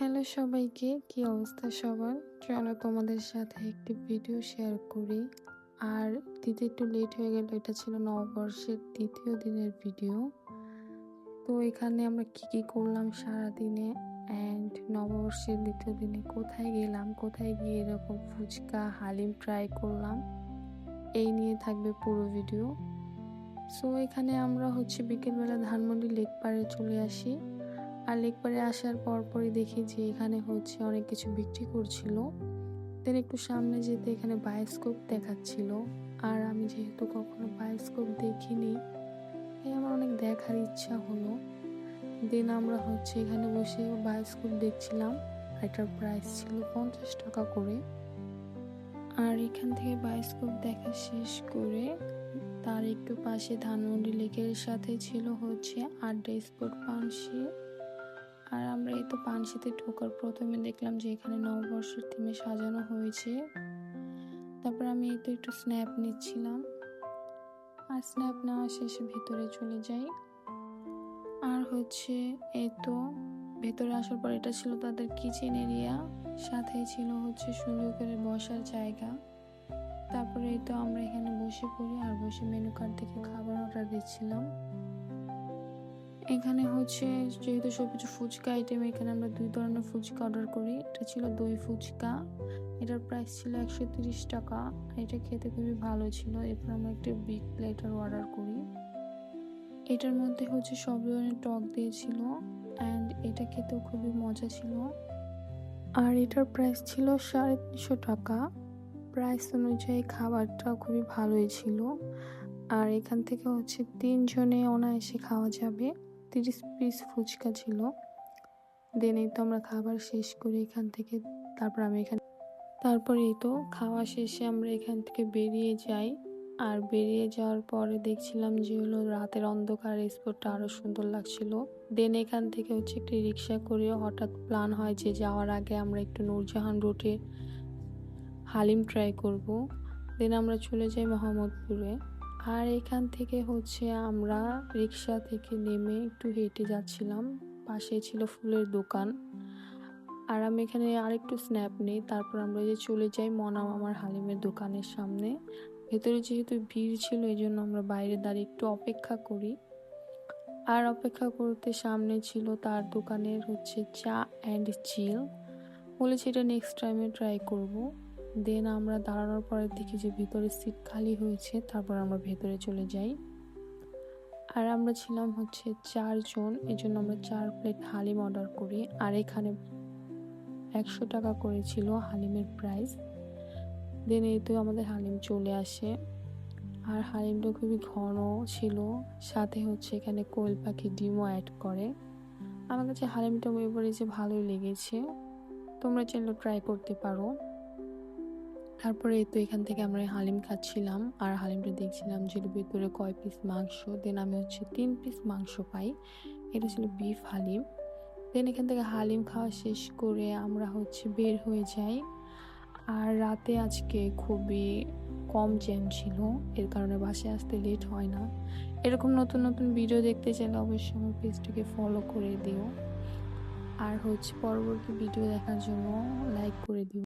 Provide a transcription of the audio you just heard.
Hello সবাইকে, কি অবস্থা সবার? চলো তোমাদের সাথে একটি ভিডিও শেয়ার করি। আর দিতে একটু লেট হয়ে গেল, এটা ছিল নববর্ষের দ্বিতীয় দিনের ভিডিও। তো এখানে আমরা কি করলাম সারাদিনে অ্যান্ড নববর্ষের দ্বিতীয় দিনে কোথায় গেলাম, কোথায় গিয়ে এরকম ফুচকা হালিম ট্রাই করলাম, এই নিয়ে থাকবে পুরো ভিডিও। সো এখানে আমরা বিকেলবেলা ধানমন্ডি লেক পাড়ে চলে আসি। আর লেক পাড়ে আসার পরপরই দেখি যে এখানে অনেক কিছু বিক্রি করছিল। দেন একটু সামনে যেতে এখানে বায়োস্কোপ দেখাচ্ছিল। আর আমি যেহেতু কখনো বায়োস্কোপ দেখিনি, তাই আমার অনেক দেখার ইচ্ছা হলো। দেন আমরা এখানে বসে বায়োস্কোপ দেখছিলাম। এটার প্রাইস ছিল 50 টাকা করে। আর এখান থেকে বায়োস্কোপ দেখা শেষ করে তার একটু পাশে ধানমন্ডি লেকের সাথে ছিল আড্ডা স্পট পানসি। আর আমরা এই তো পানসিতে ঢোকার প্রথমে দেখলাম যে এখানে নববর্ষের থিমে সাজানো হয়েছে। তারপর আমি এই তো একটু স্ন্যাপ নিচ্ছিলাম। আর স্ন্যাপ নেওয়া শেষে ভেতরে চলে যাই। আর এই তো ভেতরে আসার পর এটা ছিল তাদের কিচেন এরিয়া, সাথে ছিল সুন্দর করে বসার জায়গা। তারপরে এই তো আমরা এখানে বসে পড়ি আর বসে মেনু কার্ড থেকে খাবার অর্ডার দিচ্ছিলাম। এখানে যেহেতু সবকিছু ফুচকা আইটেম, এখানে আমরা 2 ধরনের ফুচকা অর্ডার করি। এটা ছিল দই ফুচকা, এটার প্রাইস ছিল 130 টাকা। এটা খেতে খুবই ভালো ছিল। এরপর আমরা একটা বিগ প্লেটার অর্ডার করি। এটার মধ্যে সব ধরনের টক দিয়েছিল অ্যান্ড এটা খেতেও খুবই মজা ছিল। আর এটার প্রাইস ছিল 350 টাকা। প্রাইস অনুযায়ী খাবারটা খুবই ভালোই ছিল। আর এখান থেকে 3 জনে অনায়াসে খাওয়া যাবে। 30 পিস ফুচকা ছিল। দেন এই তো আমরা খাবার শেষ করে এখান থেকে তারপর এই তো খাওয়া শেষে আমরা এখান থেকে বেরিয়ে যাই। আর বেরিয়ে যাওয়ার পরে দেখছিলাম যে রাতের অন্ধকার স্পটটা আরো সুন্দর লাগছিল। দেন এখান থেকে একটি রিক্সা করে হঠাৎ প্ল্যান হয় যে যাওয়ার আগে আমরা একটু নূরজাহান রোডে হালিম ট্রাই করব। দেন আমরা চলে যাই মোহাম্মদপুরে। আর এখান থেকে আমরা রিক্সা থেকে নেমে একটু হেঁটে যাচ্ছিলাম। পাশে ছিল ফুলের দোকান। আর আমি এখানে আরেকটু স্ন্যাপ নেই। তারপর আমরা চলে যাই মনা মামার হালিমের দোকানের সামনে। ভেতরে যেহেতু ভিড় ছিল, এই জন্য আমরা বাইরে দাঁড়িয়ে একটু অপেক্ষা করি। আর অপেক্ষা করতে সামনে ছিল তার দোকানের চা অ্যান্ড চিল। বলেছি এটা নেক্সট টাইমে ট্রাই করব। দেন আমরা দাঁড়ানোর পরে দেখি যে ভিতরে সিট খালি হয়েছে। তারপর আমরা ভেতরে চলে যাই। আর আমরা ছিলাম 4 জন, এই জন্য আমরা 4 প্লেট হালিম অর্ডার করি। আর এখানে 100 টাকা করেছিল হালিমের প্রাইস। দেন এই তো আমাদের হালিম চলে আসে। আর হালিমটা খুবই ঘন ছিল, সাথে এখানে কোয়েল পাখি ডিমও অ্যাড করে। আমার কাছে হালিমটা এবারে ভালোই লেগেছে। তোমরা চাইলে ট্রাই করতে পারো। তারপরে এই তো এখান থেকে আমরা হালিম খাচ্ছিলাম আর হালিমটা দেখছিলাম যে ভেতরে কয় পিস মাংস। দেন আমি 3 পিস মাংস পাই। এটা ছিল বিফ হালিম। দেন এখান থেকে হালিম খাওয়া শেষ করে আমরা বের হয়ে যাই। আর রাতে আজকে খুবই কম জ্যাম ছিল, এর কারণে বাসায় আসতে লেট হয় না। এরকম নতুন নতুন ভিডিও দেখতে চাইলে অবশ্যই আমার পেজটাকে ফলো করে দিও। আর পরবর্তী ভিডিও দেখার জন্য লাইক করে দিও।